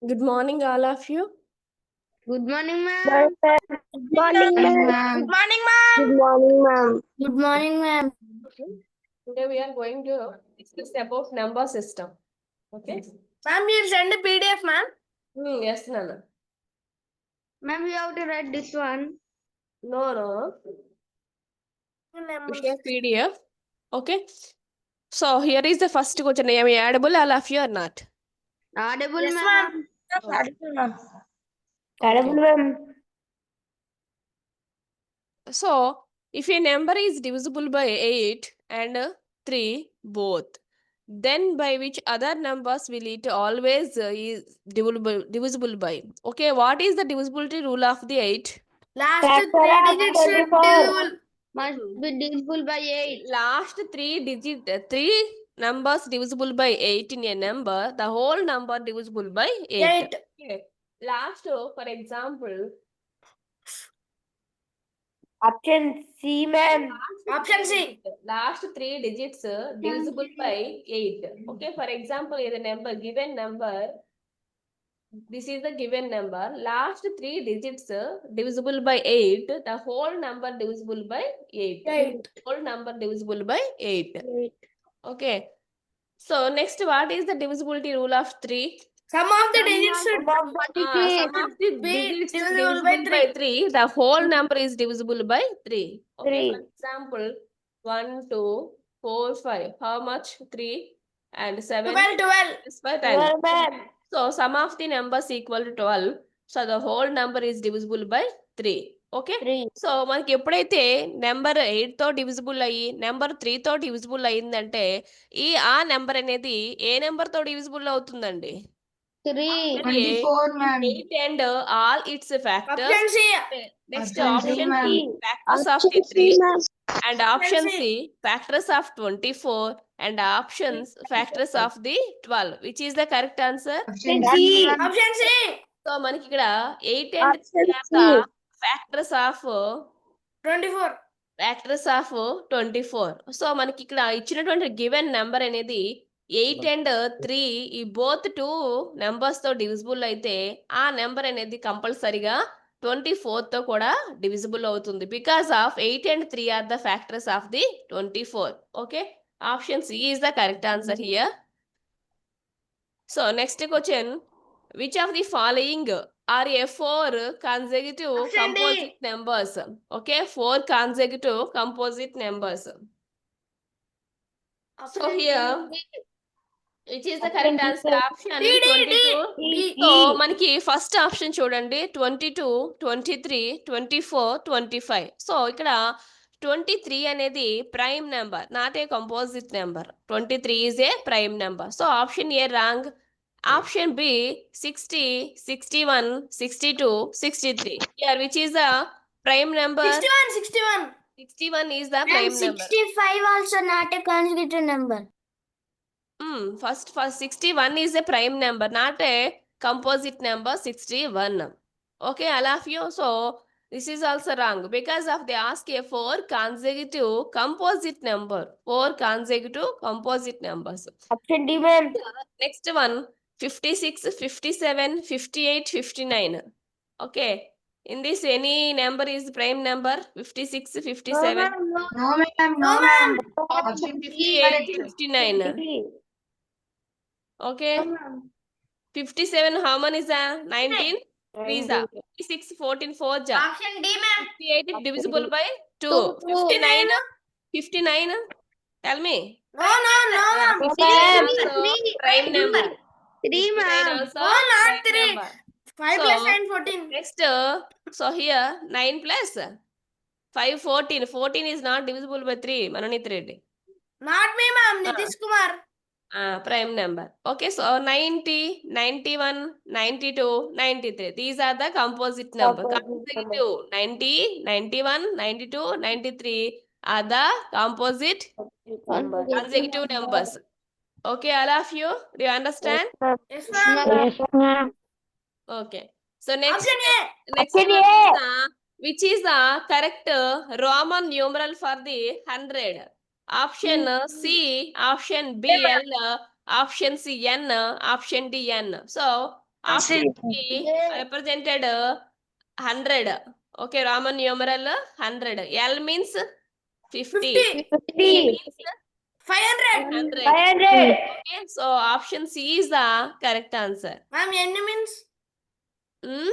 Good morning, all of you. Good morning, ma'am. Good morning, ma'am. Good morning, ma'am. Good morning, ma'am. Good morning, ma'am. Today we are going to discuss about number system. Okay? Ma'am, you send a PDF, ma'am. Yes, Nana. Ma'am, we have to write this one. No. We share PDF. Okay. So here is the first question. Am I addable, all of you, or not? Audible, Yes, ma'am. Audible, ma'am. So if a number is divisible by 8 and 3 both, then by which other numbers will it always is divisible by? Okay, what is the divisibility rule of the 8? Last Factor three of digits 24. divisible. Must be divisible by 8. Last three numbers divisible by 8 in a number, the whole number divisible by 8. Okay. Last, for example, Option C, ma'am. Option C. Last three digits divisible by 8. Okay, for example, is a number, given number. This is the given number. Last three digits divisible by 8. The whole number divisible by 8. 8. Whole number divisible by 8. Okay. So next, what is the divisibility rule of 3? Some of the digits should Sum of the be digits divisible divisible by by 3. The whole number is divisible by 3. Okay, Three. for example, 1, 2, 4, 5. How much? 3 and 7 12. is by 10. 12, ma'am. So sum of the numbers equal to 12. So the whole number is divisible by 3. Okay. 3. So మనకి ఎప్పుడైతే number 8 తో divisible అయ్యి number 3 తో divisible అయ్యిందంటే ఆ number అనేది ఏ number తో divisible అవుతుందండి? 3. 24, ma'am. 8 and all its factors. Option C. Next Option option C, B, factors of the 3, and option Option C, factors of 24, and options factors of the 12. Which is the correct answer? Option C. Option C. So మనకి ఇక్కడ 8 and Option 3 are the factors of 24. 24. So మనకి ఇక్కడ ఇచ్చినటువంటి given number అనేది 8 and 3 ఈ both two numbers తో divisible అయితే ఆ నెంబర్ అనేది కంపల్సరిగా 24 తో కూడా డివిజిబుల్ అవుతుంది. Because of 8 and 3 are the factors of the 24. Okay, option C is the correct answer here. So next question, which of the following are a 4 consecutive Option D. composite numbers? Okay, 4 consecutive composite numbers. So here, which is the correct answer? Option D. 22. D. So మనకి first option చూడండి, 22, 23, 24, 25. So ఇక్కడ 23 అనేది prime number, not a composite number. 23 is a prime number. So option A wrong. Option B, 60, 61, 62, 63. Here, which is the prime number? 61. 61 is the prime number. 65 also not a consecutive number. First 61 is a prime number, not a composite number. 61. Okay, all of you. So this is also wrong because of they ask a 4 consecutive composite number. 4 consecutive composite numbers. Option D, ma'am. Next one, 56, 57, 58, 59. Okay. In this, any number is prime number? 56, 57. No, ma'am. No, ma'am. Option 58, 59. Okay. 57, how many is that? 19? 3 is that? 56, 14, 4 ja. Option D, ma'am. 58 is divisible by 2. 2. 59? 59? Tell me. No, ma'am. 59 also prime number. 3, 59 ma'am. also Oh, not prime 3. number. 5 So, plus 9, 14. Next, so here 9 plus 5, 14. 14 is not divisible by 3. Mananit Reddy. Not me, ma'am. Nitish Kumar. Prime number. Okay, so 90, 91, 92, 93. These are the composite number. Consecutive 90, 91, 92, 93 are the composite consecutive numbers. Okay, all of you, do you understand? Yes, ma'am. Yes, ma'am. Okay. So next, Option A. next Option one A. is which is the correct Roman numeral for the 100? Option C, option B L, option C N, option D N. So Option D represented 100. Okay, Roman numeral 100. L means 50. 50. D means 500. 100. 500. Okay, so option C is the correct answer. Ma'am, N means? Hmm?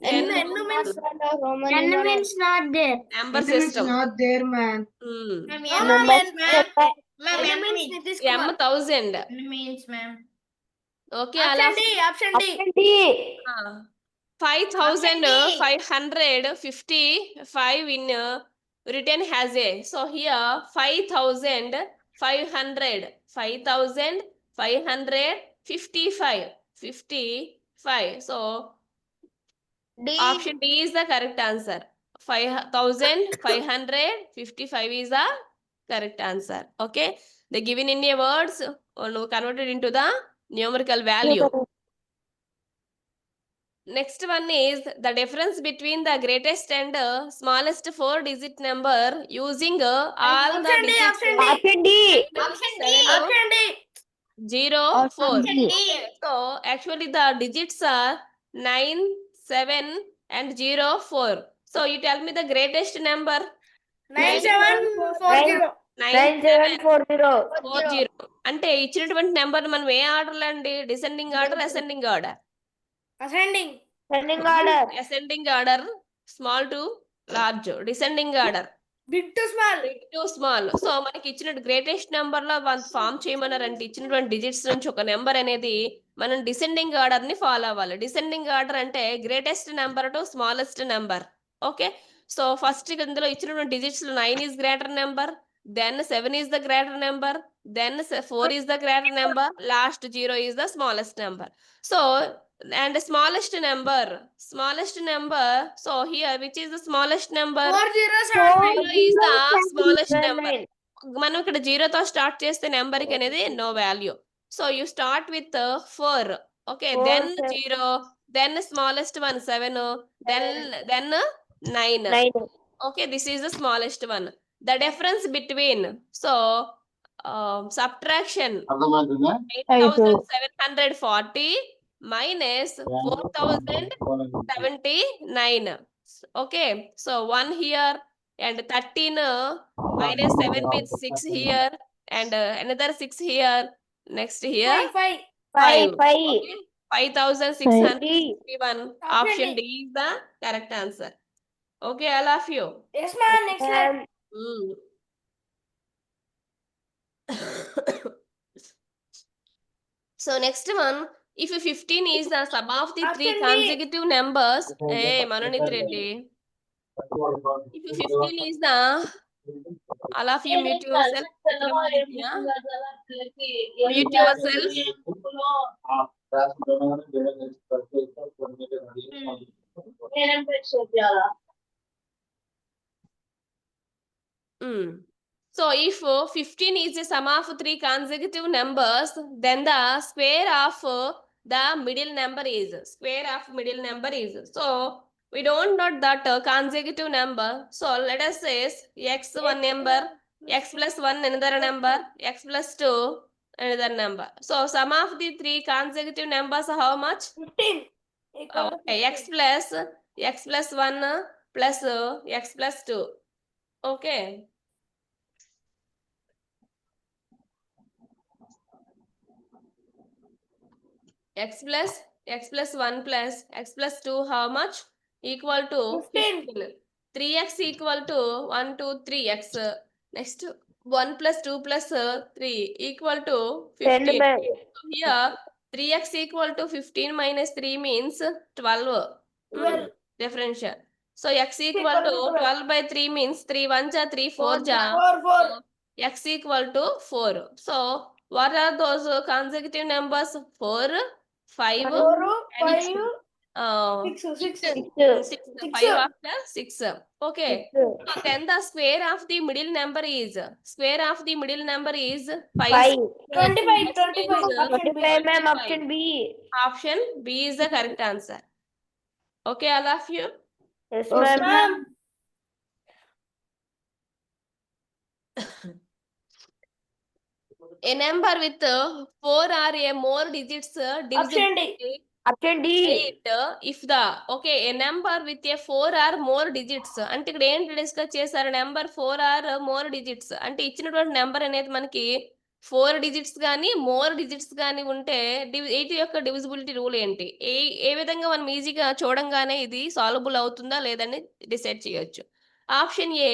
N N means? N means not there. number system. not there, man. Hmm. No, ma'am, N means Nitish Kumar. M 1000. N means, ma'am. Okay, I'll Option D, option D. Option D. 5,555 in written has a. So here 5,500. 5,555. 55. So D. option D is the correct answer. 5,555 is the correct answer. Okay. The given in a words converted into the numerical value. Next one is the difference between the greatest and smallest 4-digit number using all the Option D, digits. option D. Option D. Option D. 0, 4. Option D. Okay, so actually the digits are 9, 7 and 0, 4. So you tell me the greatest number. 9740. 9740. అంటే ఇచ్చినటువంటి number మనం ఏ order అండి? Descending order, ascending order? Ascending. Sending order. Ascending order, small to large. Descending order, Big to small. Big to small. So మనకి ఇచ్చిన greatest number లో form చేయమన్నారంటే ఇచ్చినటువంటి డిజిట్స్ నుంచి ఒక నెంబర్ అనేది మనం డిసెండింగ్ ఆర్డర్ ని ఫాలో అవ్వాలి. డిసెండింగ్ ఆర్డర్ అంటే greatest number to smallest number. Okay, so first ఇందులో ఇచ్చినటువంటి digits 9 is greater number, then 7 is the greater number, then 4 is the greater number, last 0 is the smallest number. So and the smallest number, so here which is the smallest number? 4079. 0 is the smallest number. మనం ఇక్కడ 0 తో start చేస్తే number కి అనేది no value. So you start with 4. Okay, Four, then seven. 0, then smallest one 7, then 9. 9. Okay, this is the smallest one. The difference between, so subtraction 8,740 minus 4,079. Okay, so 1 here and 13 minus 7 means 6 here and another 6 here. Next here 5. 5. 5. okay, 5,661. Option D is the correct answer. Okay, all of you. Yes, ma'am. Next slide. So next one, if 15 is the sum of the three Option D. consecutive numbers, hey Manonit Reddy, if 15 is the, all of you mute yourself. Yeah? Mute yourself. So if 15 is the sum of three consecutive numbers, then the square of the middle number is. So we don't know that consecutive number. So let us say x one number, x plus 1 another number, x plus 2 another number. So sum of the three consecutive numbers how much? 15. Okay, x plus 1 plus x plus 2. Okay. X plus 1 plus x plus 2 how much? Equal to 15. 3x equal to 1, 2, 3x. Next 1 plus 2 plus 3 equal to 15. 10 by So here 3x equal to 15 minus 3 means 12. 12. Differential. So x equal to 12 by 3 means 3 1 ja 3 4 ja. 4. X equal to 4. So what are those consecutive numbers? 4, 5, 4, and 5, 6. 6. 5 after 6. Okay. So then the square of the middle number is 5. 5. 25. 25, ma'am. Option B. Option B is the correct answer. Okay, all of you. Yes, Ma'am. ma'am. A number with 4 or a more digits divisible Option D. Option D. 8 if the a number with a 4 or more digits అంటే ఇక్కడ ఏంటి discuss చేశారు number 4 are more digits అంటే ఇచ్చినటువంటి number అనేది మనకి 4 digits కానీ more digits కానీ ఉంటే 8 యొక్క డివిజిబిలిటీ రూల్ ఏంటి ఏ విధంగా మనం ఈజీగా చూడంగానే ఇది సాల్వబుల్ అవుతుందా లేదని డిసైడ్ చేయొచ్చు. Option A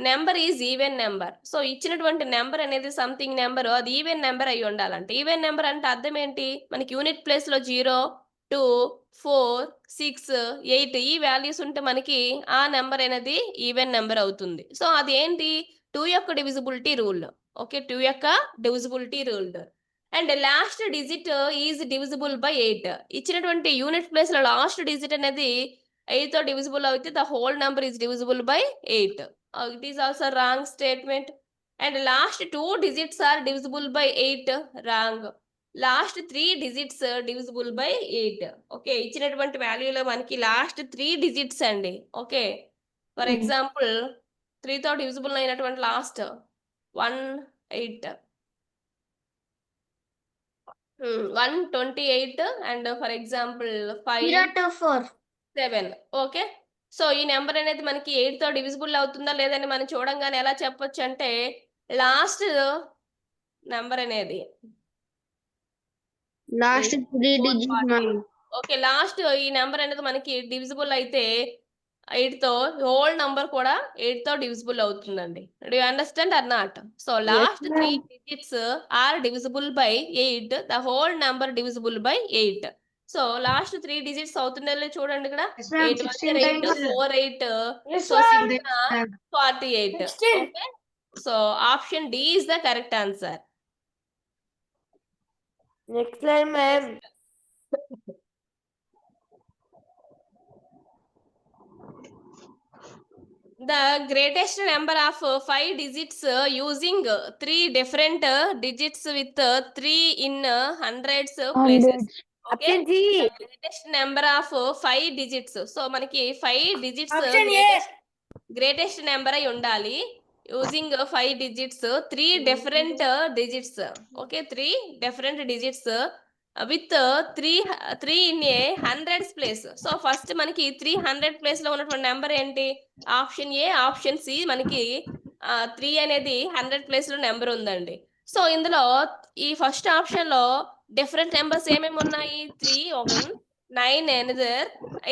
number is even number. So ఇచ్చినటువంటి నెంబర్ అనేది సంథింగ్ నెంబర్ అది ఈవెన్ నెంబర్ అయి ఉండాలంటే ఈవెన్ నెంబర్ అంటే అర్థం ఏంటి మనకి యూనిట్ ప్లేస్ లో 0 2 4 6 8 ఈ వాల్యూస్ ఉంటే మనకి ఆ నెంబర్ అనేది ఈవెన్ నెంబర్ అవుతుంది. సో అది ఏంటి 2 యొక్క డివిజిబిలిటీ రూల్. ఓకే 2 యొక్క divisibility rule. And last digit is divisible by 8 ఇచ్చినటువంటి యూనిట్ ప్లేస్ లో లాస్ట్ డిజిట్ అనేది 8 తో డివిజిబుల్ అయితే the whole number is divisible by 8. It is also wrong statement. And last 2 digits are divisible by 8 wrong. Last 3 digits divisible by 8. Okay ఇచ్చినటువంటి వాల్యూలో మనకి last 3 digits అండి. Okay for example 3 తో divisible అయినటువంటి last 18 128 and for example 5 0 to 4. 7. Okay so ఈ number అనేది మనకి 8 తో డివిజిబుల్ అవుతుందా లేదని మనం చూడంగానే ఎలా చెప్పొచ్చు అంటే లాస్ట్ నెంబర్ అనేది Last 3 digits. ఓకే లాస్ట్ ఈ నెంబర్ అనేది మనకి డివిజిబుల్ అయితే 8 తో హోల్ నంబర్ కూడా 8 తో డివిజిబుల్ అవుతుందండి. Do you understand or not? So last 3 digits are divisible by 8 the whole number divisible by 8. So last 3 digits అవుతుందో చూడండి ఇక్కడ 8 8 4 8 so 6 48. Okay so option D is the correct answer. Next line, ma'am. The greatest number of 5 digits using 3 different digits with 3 in hundreds places. Okay. Option C. The greatest number of 5 digits. So మనకి 5 digits Option A. greatest number అయి ఉండాలి. Using 5 digits 3 different digits. Okay 3 different digits with 3 in a hundreds place. So first మనకి 300 place లో ఉన్నటువంటి number ఏంటి option A option C మనకి 3 అనేది 100 place లో నెంబర్ ఉందండి. సో ఇందులో ఈ ఫస్ట్ ఆప్షన్ లో డిఫరెంట్ నెంబర్స్ ఏమేమి ఉన్నాయి 3 1 9 another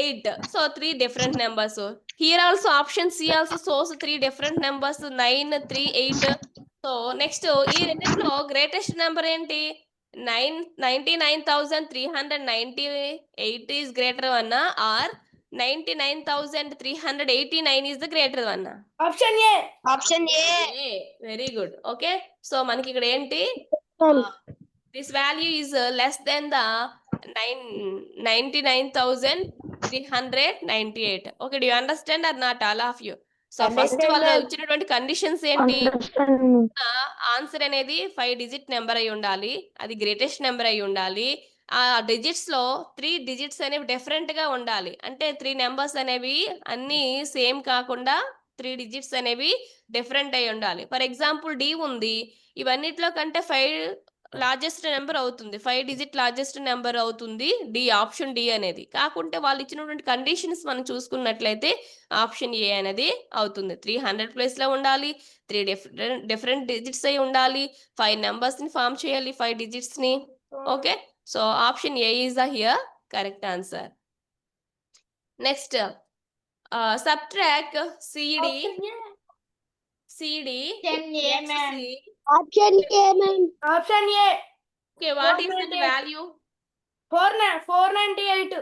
8. So 3 different numbers. Here also option C also shows 3 different numbers 9 3 8. So next ఈ రెండిట్లో గ్రేటెస్ట్ నెంబర్ ఏంటి 99,398 is greater one or 99,389 is the greater one. Option A. Option A. Very good. Okay so మనకి ఇక్కడ ఏంటి this value is less than the 99,398. okay do you understand or not all of you? So first వాళ్ళు ఇచ్చినటువంటి conditions ఏంటి answer అనేది 5 digit number అయి ఉండాలి అది గ్రేటెస్ట్ నెంబర్ అయి ఉండాలి ఆ డిజిట్స్ లో 3 డిజిట్స్ అనేవి డిఫరెంట్ గా ఉండాలి అంటే 3 నెంబర్స్ అనేవి అన్ని సేమ్ కాకుండా 3 డిజిట్స్ అనేవి డిఫరెంట్ అయి ఉండాలి. ఫర్ ఎగ్జాంపుల్ డి ఉంది ఇవన్నిట్లో కంటే 5 లార్జెస్ట్ నెంబర్ అవుతుంది 5 డిజిట్ లార్జెస్ట్ నెంబర్ అవుతుంది డి ఆప్షన్ డి అనేది. కాకుంటే వాళ్ళు ఇచ్చినటువంటి కండిషన్స్ మనం చూసుకున్నట్లయితే ఆప్షన్ ఏ అనేది అవుతుంది. 300 ప్లేస్ లో ఉండాలి 3 డిఫరెంట్ డిజిట్స్ అయి ఉండాలి 5 నెంబర్స్ ని ఫామ్ చేయాలి 5 డిజిట్స్ ని. Okay so option A is the here correct answer. Next subtract CD Option A, ma'am. Option A. okay what is the value 498.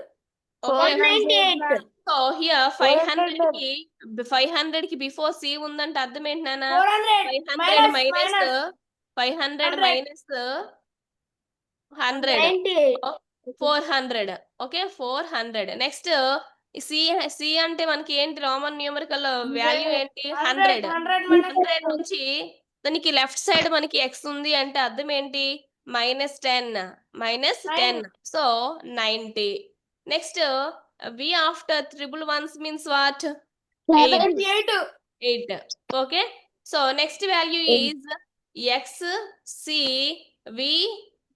okay 498. so here 500 కి before C ఉందంటే అర్థం ఏంటి నాన్న 400 minus 500 minus 100 400. Okay 400. Next C అంటే మనకి ఏంటి Roman numerical value ఏంటి 100 నుంచి దానికి లెఫ్ట్ సైడ్ మనకి ఎక్స్ ఉంది అంటే అర్థం ఏంటి -10 so 90. Next V after triple ones means what 8. Okay so next value is X C V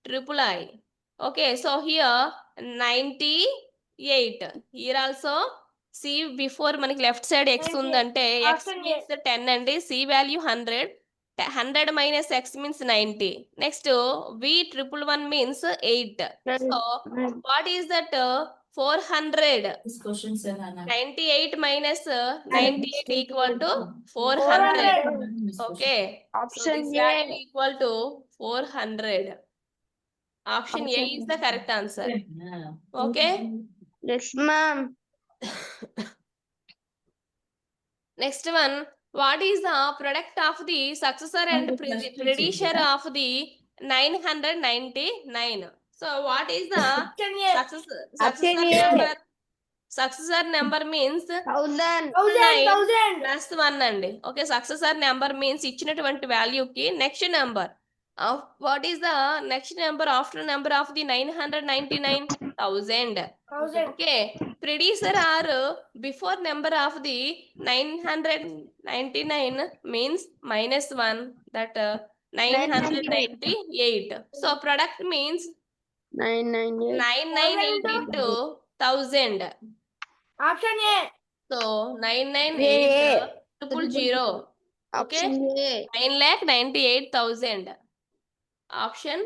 triple I Okay, so here 98. Here also C before మనకి left side x 98. ఉందంటే x Option A. means 10 అండి. C value 100. 100 minus x means 90. Next V 111 means 8. So what is that 400? This question, sir, Hannah. 98 minus 98 equal to 400. 400. Okay. So Option this A. value equal to 400. Option A is the correct answer. Yeah. Okay. Yes, ma'am. Next one. What is the product of the successor and predecessor of the 999? So what is the Option A. successor A. number? Successor number means 1000. 1000. Plus 1 అండి. Okay, successor number means ఇచ్చినటువంటి వాల్యూకి next number. What is the next number after number of the 999? 1000. 1000. Okay, predecessor or before number of the 999 means -1, that 998. So product means 998. 998 into 1000. Option A. So 998 000. Okay, Option A. 9,98,000. Option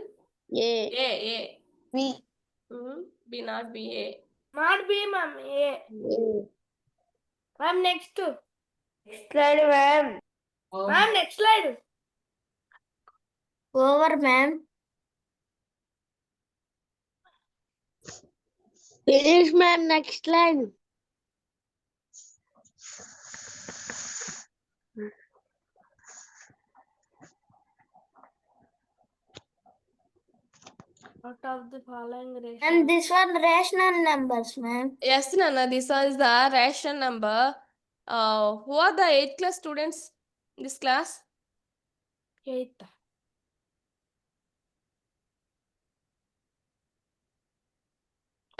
A. A. B. B, not B, A. Not B, ma'am. A. Ma'am, next. Slide, ma'am. Oh. Ma'am, next slide. Over, ma'am. Finish, ma'am. Next line. Out of the following ratio. And this one rational numbers, ma'am. Yes, Nana, this is the rational number. Who are the 8th class students in this class? 8.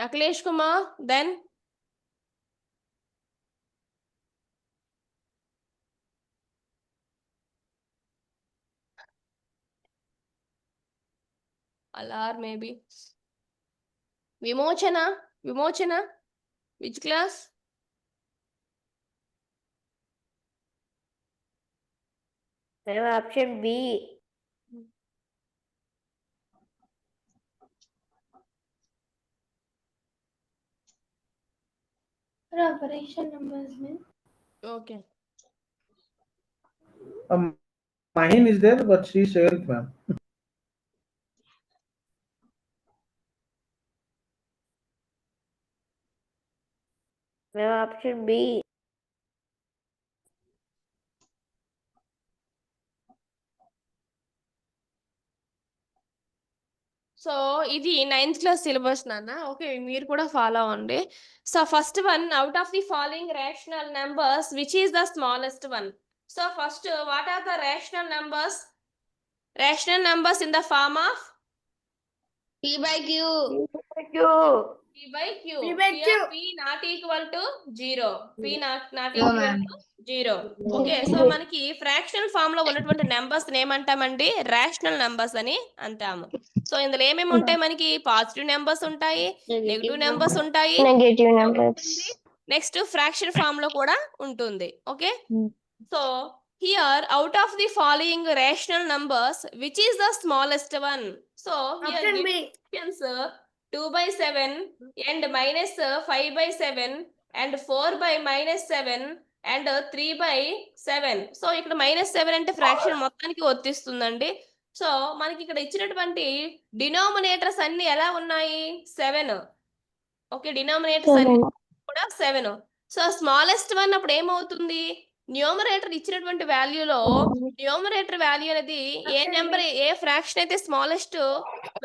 Akhilesh Kumar, then Alar maybe. Vimochana, which class? Option B. Operation numbers, ma'am. Okay. Mine is there, but she shared, ma'am. Option B. So ఇది 9th class syllabus నాన్న. Okay, మీరు కూడా follow అవ్వండి. So first one, out of the following rational numbers which is the smallest one? So first, what are the rational numbers? Rational numbers in the form of P by Q. Q. P by Q. P by Q. Here P not equal to 0. P not No, equal ma'am. to 0. Okay, so మనకి fractional form లో ఉన్నటువంటి numbers ఏమంటామండి? Rational numbers అని అంటాము. So ఇందులో ఏమేమి ఉంటాయి? మనకి positive numbers ఉంటాయి, నెగిటివ్ నెంబర్స్ ఉంటాయి, Negative numbers. Next fraction form లో కూడా ఉంటుంది. Okay, so here out of the following rational numbers which is the smallest one? So Option B. options 2/7 and -5/7 and 4/-7 and 3/7. So ఇక్కడ -7 అంటే fraction మొత్తానికి వర్తిస్తుందండి. So మనకి ఇక్కడ ఇచ్చినటువంటి డినామినేటర్స్ అన్ని ఎలా ఉన్నాయి? 7. ఓకే, డినామినేటర్స్ అన్ని కూడా 7. సో స్మాలెస్ట్ వన్ అప్పుడు ఏమవుతుంది? న్యూమరేటర్ ఇచ్చినటువంటి వాల్యూలో న్యూమరేటర్ వాల్యూ అనేది ఏ నెంబర్, ఏ ఫ్రాక్షన్ అయితే స్మాలెస్ట్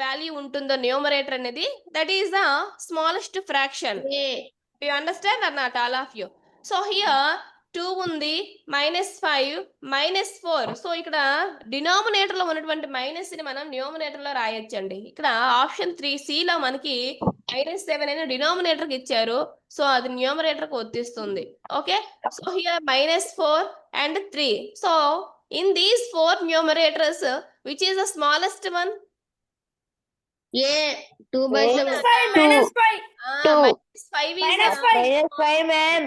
వాల్యూ ఉంటుందో న్యూమరేటర్ అనేది, that is the smallest fraction. A. You understand or not, all of you? So here 2 ఉంది, -5, -4. సో ఇక్కడ డినామినేటర్ లో ఉన్నటువంటి మైనస్ ని మనం న్యూమరేటర్ లో రాయొచ్చండి. ఇక్కడ ఆప్షన్ 3C లో మనకి -7 అని డినామినేటర్ కి ఇచ్చారు. సో అది న్యూమరేటర్ కి వర్తిస్తుంది. Okay, so here -4 and 3. So in these 4 numerators which is the smallest one? A 2 by 7. minus 5. -5 is Minus a- 5. -5, ma'am.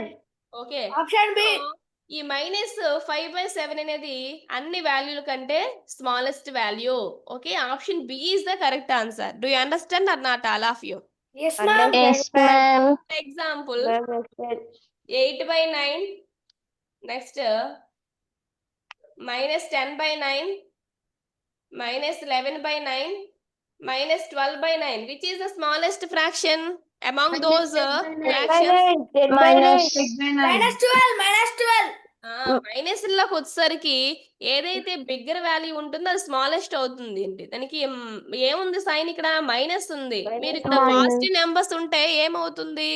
Okay. Option B. So, ఈ -5/7 అనేది అన్ని వాల్యూల కంటే smallest value. Okay, option B is the correct answer. Do you understand or not all of you? Yes, ma'am. Yes, ma'am. For example 8/9, next -10/9, -11/9, -12/9. Which is the smallest fraction among those fractions? Minus 12. Minus 12. Minus లోకి వచ్చేసరికి ఏదైతే bigger value ఉంటుందో అది smallest అవుతుంది అండి. దానికి ఏముంది sign ఇక్కడ? మైనస్ ఉంది. మీరు ఇక్కడ Minus. పాజిటివ్ నెంబర్స్ ఉంటే ఏమవుతుంది?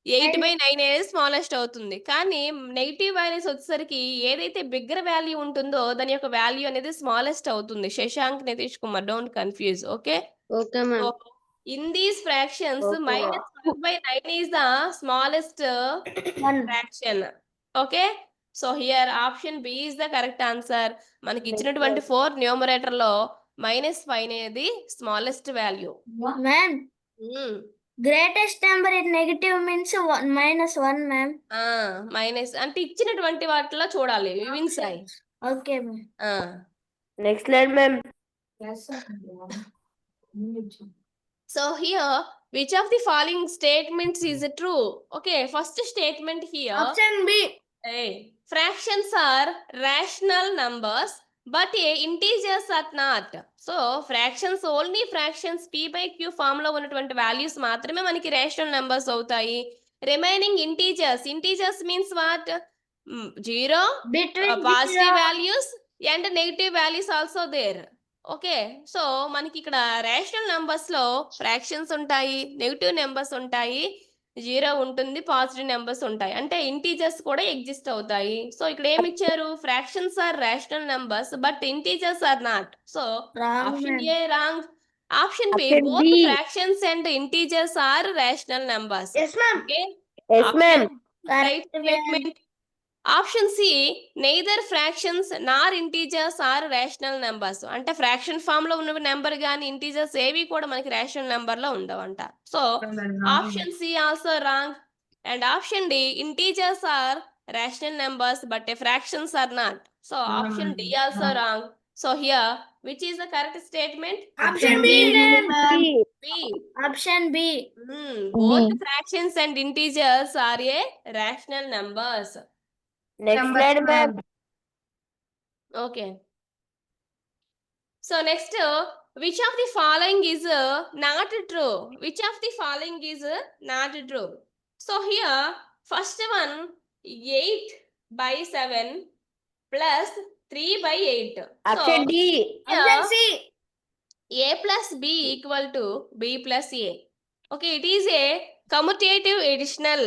8/9 అనేది స్మాలెస్ట్ అవుతుంది. కానీ నెగిటివ్ వాల్యూస్ వచ్చేసరికి ఏదైతే బిగ్గర్ వాల్యూ ఉంటుందో దాని యొక్క వాల్యూ అనేది స్మాలెస్ట్ అవుతుంది. Shashank, Nitish Kumar, don't confuse. Okay, Okay, ma'am. in these fractions Okay. -1/9 is the smallest One. fraction. Okay, so here option B is the correct answer. మనకి ఇచ్చినటువంటి 4 న్యూమరేటర్ లో -5 అనేది smallest value. Ma'am, greatest number in negative means -1, ma'am. Minus అంటే ఇచ్చినటువంటి వాటిలో చూడాలి. Win Sai. Okay, ma'am. Next slide, ma'am. Yes, sir. So here, which of the following statements is true? Okay, first statement here. Option B. Fractions are rational numbers, but integers are not. So fractions, only fractions p/q form లో ఉన్నటువంటి values మాత్రమే మనకి rational numbers అవుతాయి. Remaining integers means what? 0, Between positive values and negative values also there. Okay, so మనకి ఇక్కడ rational numbers లో fractions ఉంటాయి, negative numbers ఉంటాయి, 0 ఉంటుంది, పాజిటివ్ నెంబర్స్ ఉంటాయి. అంటే ఇంటీజర్స్ కూడా ఎగ్జిస్ట్ అవుతాయి. సో ఇక్కడ ఏమి ఇచ్చారు? Fractions are rational numbers but integers are not. So option A wrong. Option B, Option both B. Fractions and integers are rational numbers. Yes, ma'am. Okay, Yes, ma'am. Right statement. Option C, neither fractions nor integers are rational numbers. అంటే fraction form లో ఉన్న number గానీ integers ఏవి కూడా మనకి rational number లో ఉండవంట. So option C also wrong. And option D, integers are rational numbers but fractions are not. So option D also wrong. So here which is the correct statement? Option B, ma'am. B. Option B. Both fractions and integers are a rational numbers. Next slide, ma'am. Okay. So next, which of the following is not true? Which of the following is not true? So here, first one, 8/7 plus 3/8. Option D. Option C. A plus B equal to B plus A. Okay, it is a commutative additional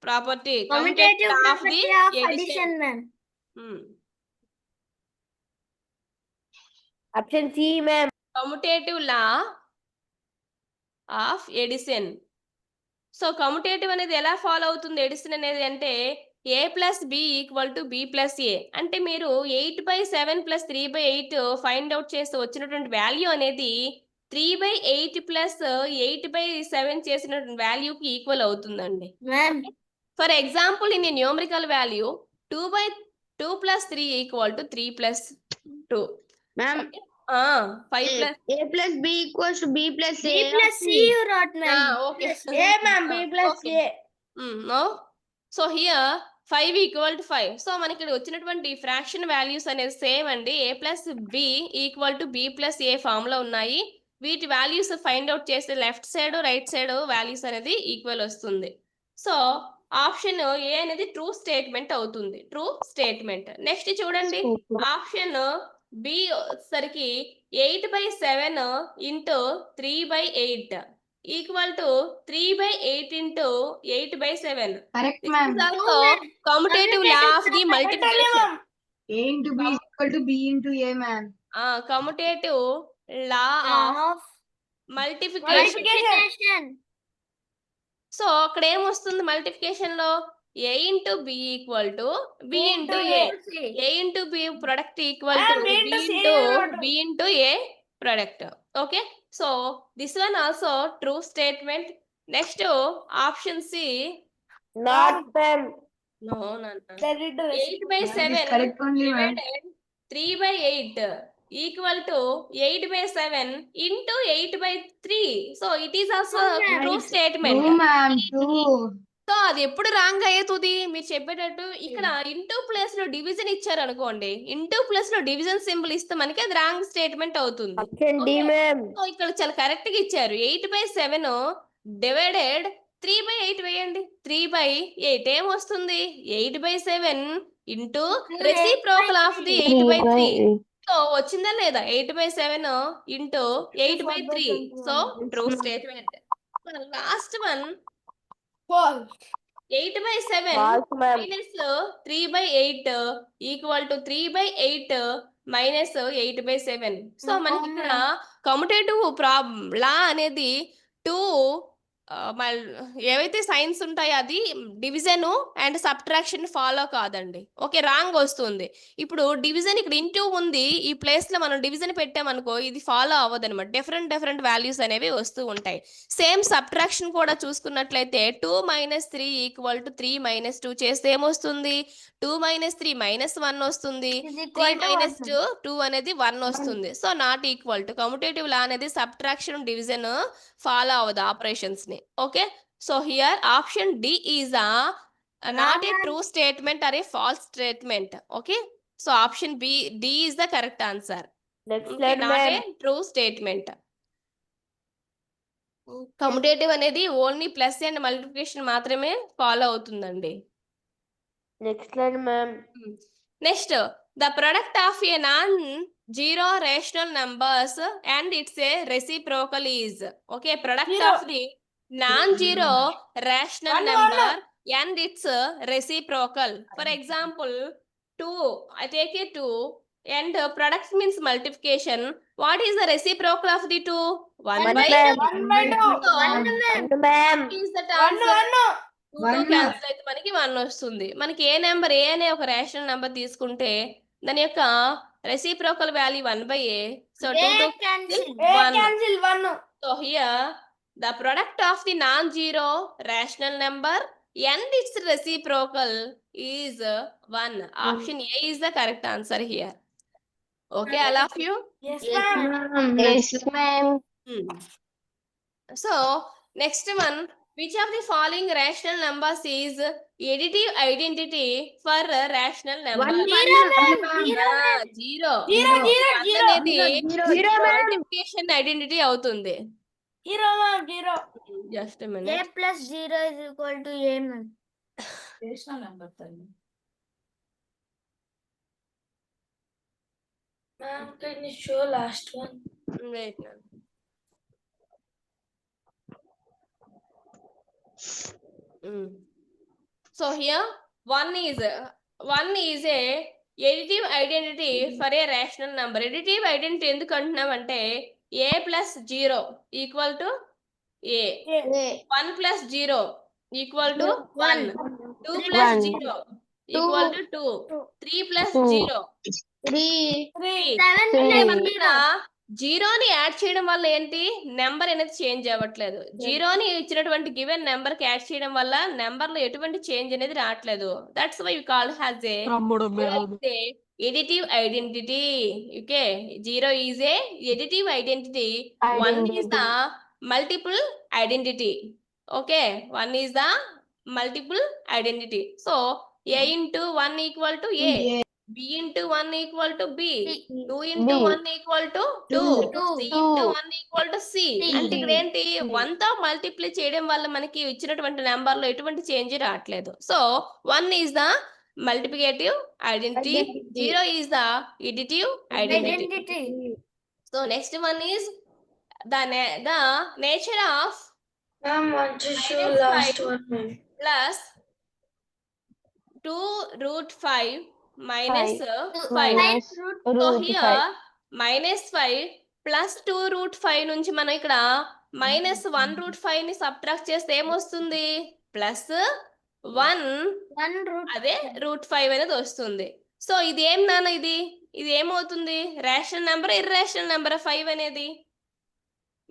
property. Commutative of the property of addition. addition, ma'am. Option C, ma'am. Commutative law of addition. So commutative అనేది ఎలా follow అవుతుంది edition అనేది అంటే A plus B equal to B plus A. అంటే మీరు 8/7 plus 3/8 find out చేసి వచ్చినటువంటి value అనేది 3/8 plus 8/7 చేసినటువంటి వాల్యూకి ఈక్వల్ అవుతుందండి. Ma'am. For example in a numerical value 2/2 plus 3 equal to 3 plus 2. Ma'am. 5 plus A plus B equals to B plus A. B plus C you wrote, ma'am. okay. A, ma'am. B plus Okay. A. No. So here 5 equal to 5. So మనకి ఇక్కడ వచ్చినటువంటి fraction values అనేది same అండి. A plus B equal to B plus A form లో ఉన్నాయి. వీటి values find out చేస్తే left side right side values అనేది ఈక్వల్ వస్తుంది. సో ఆప్షన్ ఏ అనేది ట్రూ స్టేట్మెంట్ అవుతుంది. True statement. నెక్స్ట్ చూడండి, ఆప్షన్ బి వచ్చేసరికి 8/7 into 3/8 equal to 3/8 into 8/7. Correct, ma'am. Also commutative law of the multiplication. A into B is equal to B into A, ma'am. Commutative law of multiplication. So అక్కడ ఏమొస్తుంది multiplication లో? A into B equal to B into A. A into B product equal to B into C B into A product. Okay. So this one also true statement. Next option C. Not ma'am. No, Nana. 8/7 divided 3/8 equal to 8/7 into 8/3. So it is also a true statement. ma'am. True. So అది ఎప్పుడు wrong అయ్యేతుంది మీరు చెప్పేటట్టు ఇక్కడ into place లో division ఇచ్చారు అనుకోండి, into place లో division symbol ఇస్తే మనకి అది రాంగ్ స్టేట్మెంట్ అవుతుంది. Option D Okay. ma'am. So ఇక్కడ చాలా కరెక్ట్ గా ఇచ్చారు. 8/7 డివైడెడ్ 3/8 వేయండి. 3/8 ఏం వస్తుంది? 8/7 into reciprocal of the 8/3. So వచ్చిందా లేదా? 8/7 into 8/3. So true statement. Last one 8/7 False ma'am. minus 3/8 equal to 3/8 minus 8/7. So మనకి ఇక్కడ కమ్యూటేటివ్ లా అనేది టూ ఏవైతే సైన్స్ ఉంటాయో అది డివిజన్ అండ్ సబ్ట్రాక్షన్ ఫాలో కాదండి. ఓకే, రాంగ్ వస్తుంది. ఇప్పుడు డివిజన్ ఇక్కడ ఇంటూ ఉంది, ఈ ప్లేస్ లో మనం డివిజన్ పెట్టామనుకో ఇది ఫాలో అవ్వదు అనమాట. డిఫరెంట్ వాల్యూస్ అనేవి వస్తూ ఉంటాయి. సేమ్ సబ్ట్రాక్షన్ కూడా చూసుకున్నట్లయితే 2 - 3 = 3 - 2 చేస్తే ఏమొస్తుంది? 2 - 3 -1 వస్తుంది. 3 - 2 అనేది 1 వస్తుంది. So not equal to. Commutative law అనేది సబ్ట్రాక్షన్ డివిజన్ ఫాలో అవ్వదు ఆపరేషన్స్ ని. Okay, so here option D is not a true statement or a false statement. Okay, so option D is the correct answer. Next slide not a ma'am. True statement. Commutative అనేది only plus and multiplication మాత్రమే follow అవుతుందండి. Next slide ma'am. Next, the product of a non-zero rational numbers and its a reciprocal is. Okay, product of the non-zero rational number and its reciprocal. For example, 2. I take a 2 and product means multiplication. What is the reciprocal of the 2? 1 by 2. So, One ma'am. what is the answer? 2 cancel అయితే మనకి 1 వస్తుంది. మనకి ఏ number ఏ అనే ఒక rational number తీసుకుంటే దాని యొక్క reciprocal value 1/a. So 2 1. So here the product of the non zero rational number and its reciprocal is 1. Option A is the correct answer here. Okay, all of you? Yes, ma'am. So next one, which of the following rational numbers is additive identity for a rational number? Zero. Multiplication identity అవుతుంది. Just a minute. A plus 0 is equal to A, ma'am. Ma'am, can you show last one? Wait now. So here one is a additive identity for a rational number. Additive identity ఎందుకు అంటున్నామంటే a plus 0 equal to a. 1 plus 0 equal to 1. 2 plus 0 equal to 2. 3 plus 0 3. ఇక్కడ జీరోని add చేయడం వల్ల ఏంటి, number అనేది change అవ్వట్లేదు. జీరోని ఇచ్చినటువంటి given number కి add చేయడం వల్ల నెంబర్ లో ఎటువంటి చేంజ్ అనేది రావట్లేదు. That's why you call has a additive identity. Okay, 0 is a additive identity. 1 is the multiple identity. Okay, 1 is the multiple identity. So a into 1 equal to a, b into 1 equal to b, 2 into 1 equal to 2, c into 1 equal to c. అంటే ఇక్కడ ఏంటి, 1 తో multiply చేయడం వల్ల మనకి ఇచ్చినటువంటి number లో ఎటువంటి చేంజ్ రావట్లేదు. So 1 is the multiplicative identity, 0 is the additive identity. So next one is the nature of Ma'am, want to show Minus last 5. one, ma'am. plus 2√5 minus 5. Minus So root here 5. -5 plus 2√5 నుంచి మనం ఇక్కడ -1√5 ని subtract చేస్తే ఏమొస్తుంది? Plus 1 అదే √5 అనేది వస్తుంది. So ఇది ఏం నాన్న, ఇది ఏమవుతుంది? రేషనల్ నెంబర్ ఇర్రేషనల్ నెంబర్ 5 అనేది?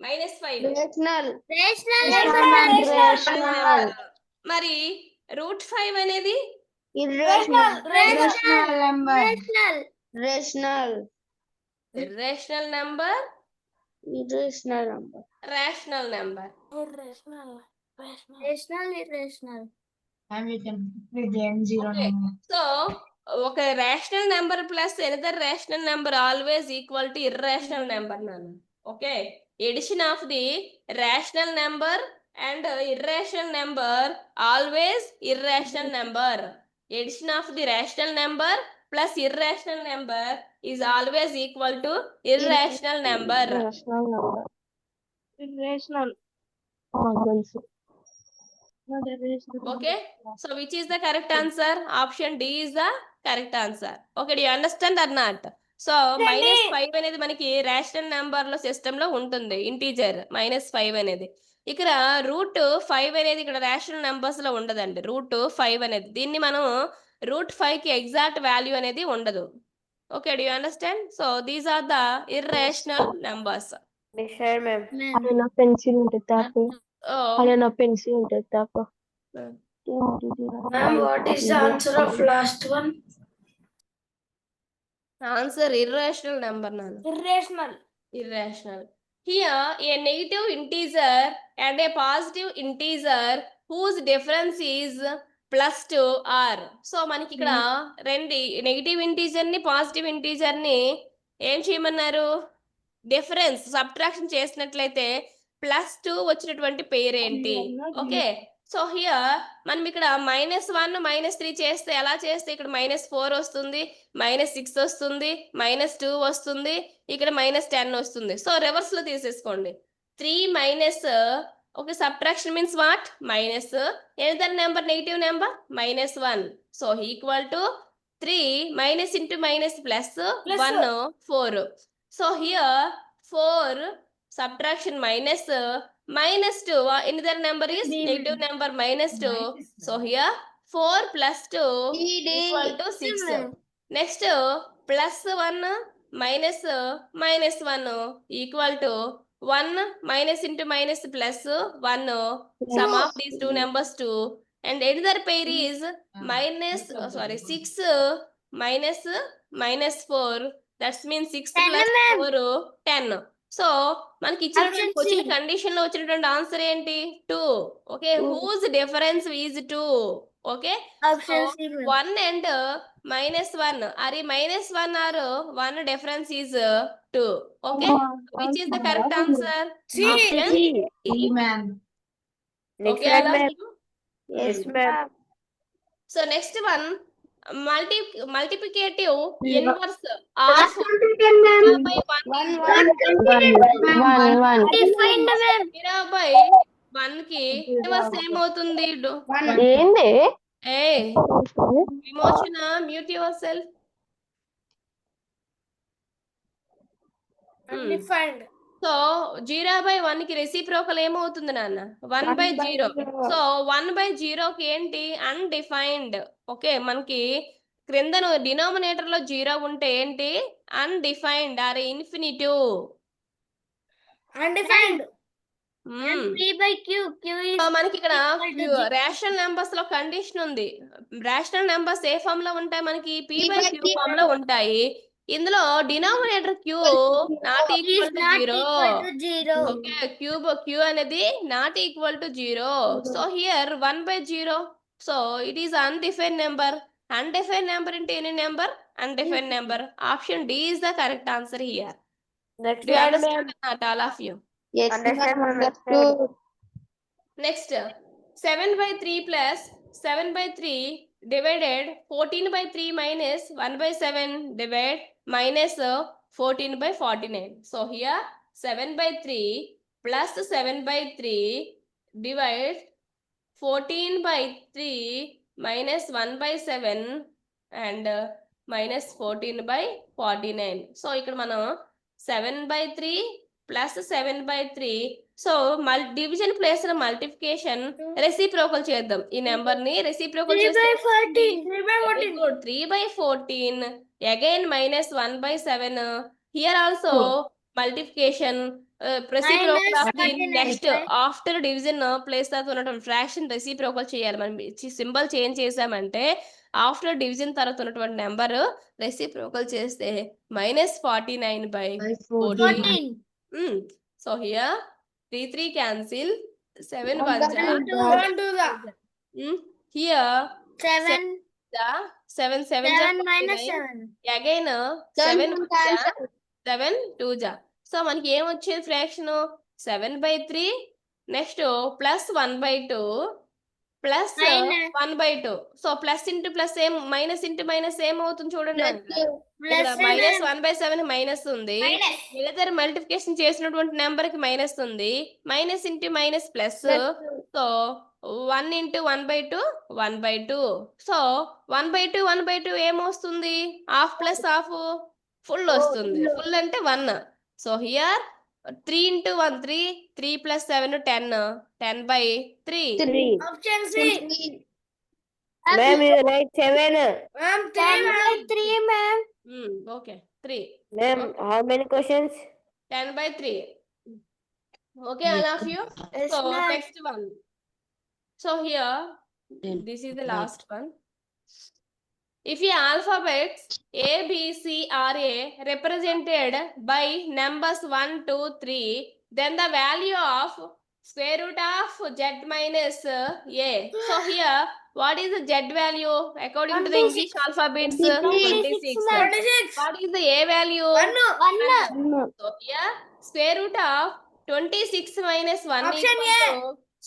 -5 Rational. Rational. మరి √5 అనేది Irrational. number. Rational. Irrational number, Irrational number. Rational number. Irrational. Okay, so ఒక rational number plus another rational number always equal to irrational number నాన్న. Okay, addition of the rational number and irrational number always irrational number. Addition of the rational number plus irrational number is always equal to irrational number. Irrational number. Irrational. Okay, so which is the correct answer? Option D is the correct answer. Okay, do you understand or not? So -5 అనేది మనకి rational number లో system లో ఉంటుంది, integer -5 అనేది. ఇక్కడ √5 అనేది ఇక్కడ rational numbers లో ఉండదండి. √5 అనేది దీన్ని మనం √5 కి ఎగ్జాక్ట్ వాల్యూ అనేది ఉండదు. Okay, do you understand? So these are the irrational numbers. Next slide, ma'am. Ma'am. Pencil ఉంటుంది తాపు. అలా పెన్సిల్ ఉంటుంది తాపు. Ma'am, what is the answer of last one? Answer irrational number నాన్న. Irrational. Here, a negative integer and a positive integer whose difference is +2 are. So మనకి ఇక్కడ రెండు negative integer ని పాజిటివ్ ఇంటీజర్ ని ఏం చేయమన్నారు? డిఫరెన్స్ సబ్ట్రాక్షన్ చేసినట్లయితే +2 వచ్చినటువంటి పేరు ఏంటి? ఓకే, సో హియర్ మనం ఇక్కడ -1 -3 చేస్తే ఎలా చేస్తే ఇక్కడ -4 వస్తుంది, -6 వస్తుంది, -2 వస్తుంది, ఇక్కడ -10 వస్తుంది. సో రివర్స్ లో తీసేసుకోండి. 3 minus okay, subtraction means what? Minus another number negative number -1. So equal to 3 minus into minus plus 1 4. So here 4 subtraction -2 another number is negative number -2. So here 4 plus 2 equal to 6. Next +1 minus -1 equal to 1 minus into minus plus 1. Sum of these two numbers 2 and another pair is -6 minus -4. That means 6 plus 4 10. So మనకి ఇచ్చినటువంటి question condition లో వచ్చినటువంటి answer ఏంటి? 2. Okay, whose difference is 2. Okay, 1 and -1 అరే -1 or 1 difference is 2. Okay, which is the correct answer? Okay, Yes, ma'am. So next one multiplicative inverse of 0/1 కి inverse ఏమవుతుంది? ఏంది? ఏ విమోచన, మ్యూట్ యువర్ సెల్ఫ్. సో 0/1 కి reciprocal ఏమవుతుంది నాన్న? 1/0. So 1/0 కి ఏంటి? అన్డిఫైన్డ్. ఓకే, మనకి క్రింద డినామినేటర్ లో 0 ఉంటే ఏంటి? Undefined or infinitive. మనకి ఇక్కడ రేషనల్ నెంబర్స్ లో కండిషన్ ఉంది. రేషనల్ నెంబర్స్ ఏ ఫామ్ లో ఉంటాయి? మనకి p/q ఫామ్ లో ఉంటాయి. ఇందులో denominator q not equal to 0. Okay, q అనేది not equal to 0. So here 1/0. So it is undefined number. Undefined number into any number, undefined number. Option D is the correct answer here. Next Do you slide, understand ma'am. that, all of you? Yes, Understand, ma'am. understood. Next, 7/3 plus 7/3 divided 14/3 minus 1/7 divide minus 14/49. So here 7/3 plus 7/3 divide 14/3 minus 1/7 and minus 14/49. So ఇక్కడ మనం 7/3 plus 7/3. So division place లో multiplication reciprocal చేద్దాం. ఈ number ని reciprocal చేస్తే 3/14 again minus 1/7. Here also multiplication reciprocal of the 49, next right? After division place తర్వాత ఉన్నటువంటి fraction reciprocal చేయాలి. మనం సింబల్ చేంజ్ చేసామంటే ఆఫ్టర్ డివిజన్ తర్వాత ఉన్నటువంటి నెంబర్ రెసిప్రోకల్ చేస్తే -49/14. So here 3 cancel, 7 1 ja. Don't do that. Here 7, 7 7 ja 7 minus 49. 7. Again 7 1 ja 7 2 ja. So మనకి ఏం వచ్చేది fraction 7/3 next +1/2 plus Minus. 1/2. So plus into plus ఏం మైనస్ ఇంటూ మైనస్ ఏమవుతుంది చూడండి. Plus -1/7 మైనస్ ఉంది. మిగతా మల్టిప్లికేషన్ చేసినటువంటి నెంబర్ కి మైనస్ ఉంది. Minus into minus plus. So 1 into 1/2 1/2. So 1/2 1/2 ఏమొస్తుంది? హాఫ్ ప్లస్ హాఫ్ ఫుల్ వస్తుంది. ఫుల్ అంటే 1. So here 3 into 1 3 3 + 7 10 10/3. 3. Option C. Ma'am, you write 7. Ma'am, 10/3, ma'am. Okay 3 Ma'am, how many questions? 10/3. Okay, all of you. Yes, So ma'am. next one. So here, this is the last one. If your alphabets A, B, C, are represented by numbers 1, 2, 3, then the value of square root of z minus a. So here, what is the z value according to the 26. English alphabets? 26. 26. What is the a value? 1. 1. So here, square root of 26 minus 1 Option equal A. to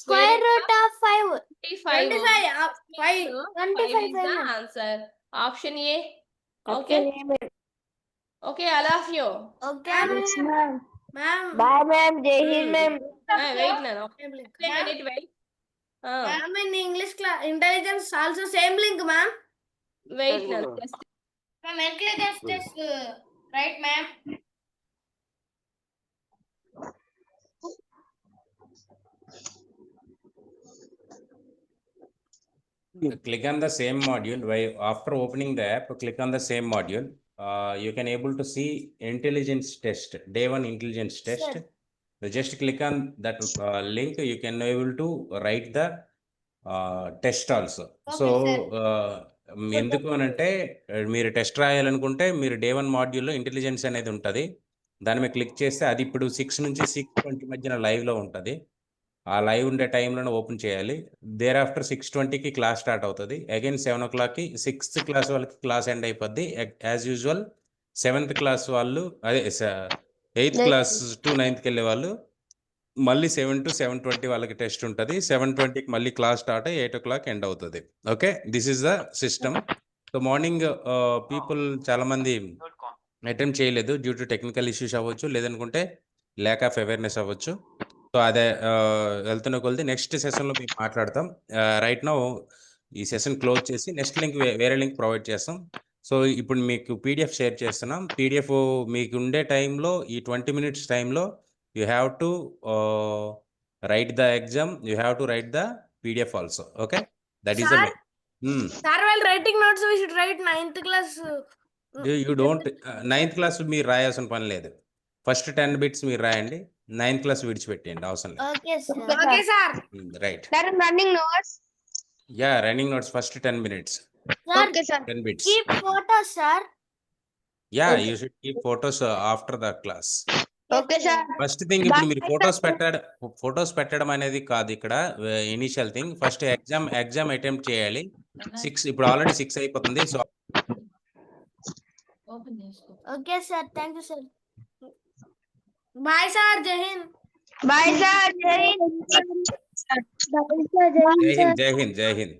Square root of 5. 25. 25. 5. So, 25 5 is the ma'am. answer. Option A. Option Okay. A, ma'am. Okay, all of you. Okay, ma'am. Ma'am. Bye, ma'am. Jai Hind, ma'am. Wait now. Same link. Wait a minute, wait. Ma'am, in English class, intelligence also same link, ma'am. Wait now. Just Ma'am, intelligence test, right, ma'am? Click on the same module. After opening the app, click on the same module. You can able to see intelligence test, day 1 intelligence test. Sir. So just click on that link. You can able to write the test also. Okay, So sir. ఎందుకు అని అంటే మీరు test రాయాలనుకుంటే మీరు day 1 మాడ్యూల్లో intelligence అనేది ఉంటుంది. దాని మీద క్లిక్ చేస్తే అది ఇప్పుడు 6 నుంచి 6:20 మధ్యన లైవ్లో ఉంటుంది. ఆ లైవ్ ఉండే టైంలోనే ఓపెన్ చేయాలి. దేర్ ఆఫ్టర్ 6:20కి క్లాస్ స్టార్ట్ అవుతుంది. అగైన్ 7 o'clockకి 6th క్లాస్ వాళ్ళకి క్లాస్ ఎండ్ అయిపోద్ది. యాజ్ యూజువల్ 7th క్లాస్ వాళ్ళు అదే 8th క్లాస్ టు 9th వెళ్ళే వాళ్ళు మళ్ళీ 7 to 7:20 వాళ్ళకి టెస్ట్ ఉంటుంది. 7:20కి మళ్ళీ క్లాస్ స్టార్ట్ అయ్యి 8 o'clock ఎండ్ అవుతుంది. Okay, this is the system. So morning people చాలామంది అటెంప్ట్ చేయలేదు డ్యూ టు టెక్నికల్ ఇష్యూస్ అవ్వచ్చు, లేదనుకుంటే ల్యాక్ ఆఫ్ అవేర్నెస్ అవ్వచ్చు. సో అదే వెళ్తున్న కొలిది నెక్స్ట్ సెషన్లో మేము మాట్లాడతాం. రైట్ నౌ ఈ సెషన్ క్లోజ్ చేసి నెక్స్ట్ లింక్ వేరే లింక్ ప్రొవైడ్ చేస్తాం. సో ఇప్పుడు మీకు పీడిఎఫ్ షేర్ చేస్తున్నాం. పీడిఎఫ్ మీకు ఉండే టైంలో ఈ 20 minutes టైంలో you have to right the exam, you have to right the PDF also. Okay, that is the Sir? Sir, while writing notes, we should write 9th class. You don't 9th class మీరు రాయాల్సిన పని లేదు. First 10 bits మీరు రాయండి, 9th class విడిచిపెట్టండి, అవసరం లేదు. Okay, sir. Okay, sir. Right, Sir, I'm running notes. Yeah running notes first 10 minutes, Sir, Okay, sir. 10 bits. keep photos, sir. Yeah you should keep photos after the class. Okay, sir. First thing ఇప్పుడు Bye, మీరు sir. Photos పెట్టడం అనేది కాదు ఇక్కడ initial thing. First exam attempt చేయాలి. 6 ఇప్పుడు already 6 అయిపోతుంది. So Okay, sir. Thank you, sir. Bye, sir. Jai Hind. Bye, sir. Jai Hind. జై హింద్.